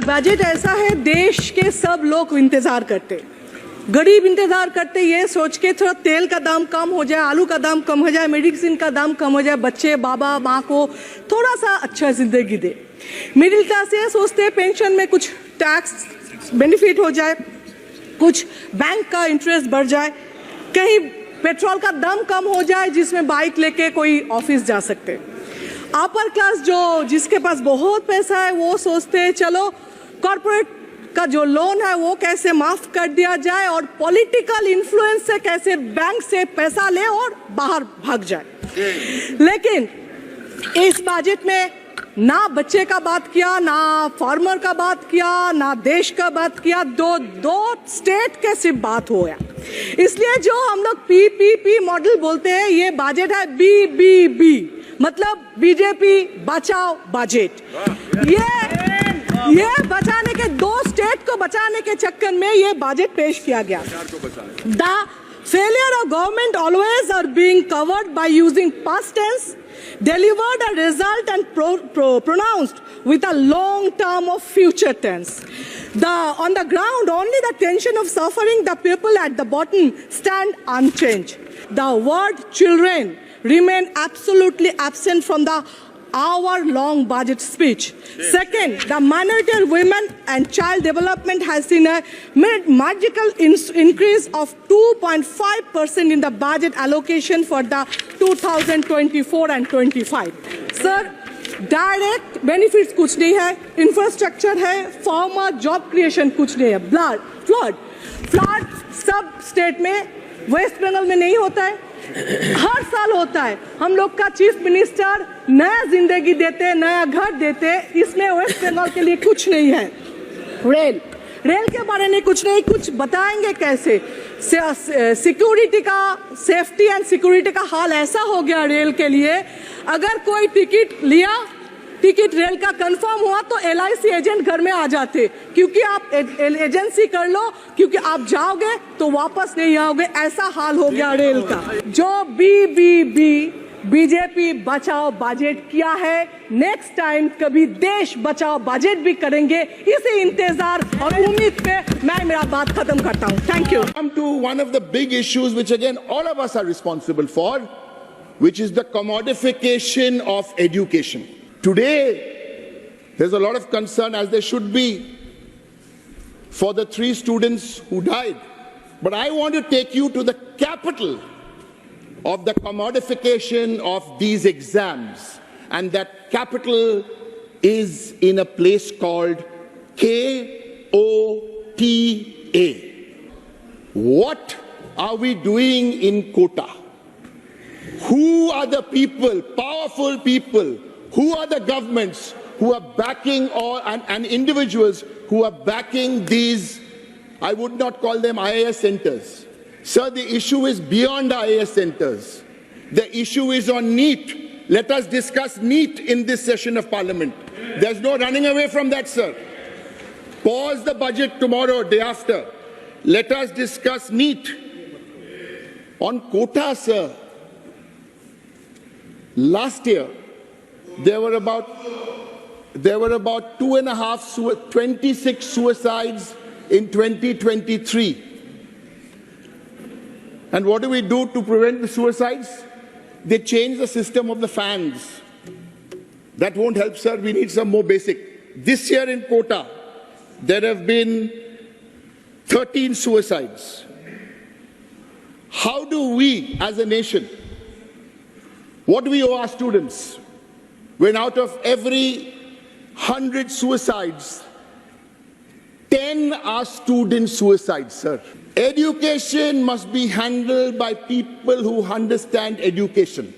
Budget ऐसा है, देश के सब लोग इंतजार करते, गरीब इंतजार करते, ये सोच के थोड़ा तेल का दाम कम हो जाए, आलू का दाम कम हो जाए, मेडिसिन का दाम कम हो जाए, बच्चे बाबा माँ को थोड़ा सा अच्छा जिंदगी दे। मिडिल क्लास ये सोचते पेंशन में कुछ टैक्स बेनिफिट हो जाए, कुछ बैंक का इंटरेस्ट बढ़ जाए, कहीं पेट्रोल का दाम कम हो जाए जिसमें बाइक लेके कोई ऑफिस जा सकते। अपर क्लास जिसके पास बहुत पैसा है वो सोचते चलो कॉर्पोरेट का जो लोन है वो कैसे माफ कर दिया जाए और पॉलिटिकल इन्फ्लुएंस से कैसे बैंक से पैसा ले और बाहर भाग जाए। लेकिन इस बजट में ना बच्चे का बात किया, ना फार्मर का बात किया, ना देश का बात किया, दो स्टेट के सिर्फ बात हो गया। इसलिए जो हम लोग PPP मॉडल बोलते हैं, ये बजट है BBB, मतलब बीजेपी बचाओ बजट। ये बचाने के, दो स्टेट को बचाने के चक्कर में ये बजट पेश किया गया। The failure of government always are being covered by using past tense, delivered a result and pronounced with a long term of future tense. On the ground, only the tension of suffering the people at the bottom stand unchanged. The word children remain absolutely absent from the hour-long budget speech. Second, the minority women and child development has seen a magical increase of 2.5% in the budget allocation for the 2024 and 25. Sir, direct benefits कुछ नहीं है, infrastructure है, farmer job creation कुछ नहीं है। Flood सब state में, waste Bengal में नहीं होता है, हर साल होता है। हम लोग का चीफ मिनिस्टर नया जिंदगी देते, नया घर देते, इसमें वेस्ट बंगाल के लिए कुछ नहीं है। रेल के बारे में कुछ नहीं, कुछ बताएंगे कैसे? सिक्योरिटी का, सेफ्टी एंड सिक्योरिटी का हाल ऐसा हो गया रेल के लिए, अगर कोई टिकट रेल का कंफर्म हुआ तो LIC एजेंट घर में आ जाते, क्योंकि आप एजेंसी कर लो, क्योंकि आप जाओगे तो वापस नहीं आओगे, ऐसा हाल हो गया रेल का। जो BBB बीजेपी बचाओ बजट किया है, नेक्स्ट टाइम कभी देश बचाओ बजट भी करेंगे, इसी इंतजार और उम्मीद पे मैं मेरा बात खत्म करता हूँ। Thank you. Come to one of the big issues which again all of us are responsible for, which is the commodification of education. Today, there's a lot of concern, as there should be, for the 3 students who died. But I want to take you to the capital of the commodification of these exams. And that capital is in a place called KOTA. What are we doing in Kota? Who are the people, powerful people, who are the governments who are backing and individuals who are backing these, I would not call them IAS centers. Sir, the issue is beyond IAS centers. The issue is on NEET. Let us discuss NEET in this session of Parliament. There's no running away from that, sir. Pause the budget tomorrow, day after. Let us discuss NEET. On quota, sir, last year, there were about 26 suicides in 2023. And what do we do to prevent the suicides? They change the system of the fans. That won't help, sir. We need some more basic. This year in Kota, there have been 13 suicides. How do we, as a nation, what do we owe our students when out of every 100 suicides, 10 are student suicides, sir? Education must be handled by people who understand education.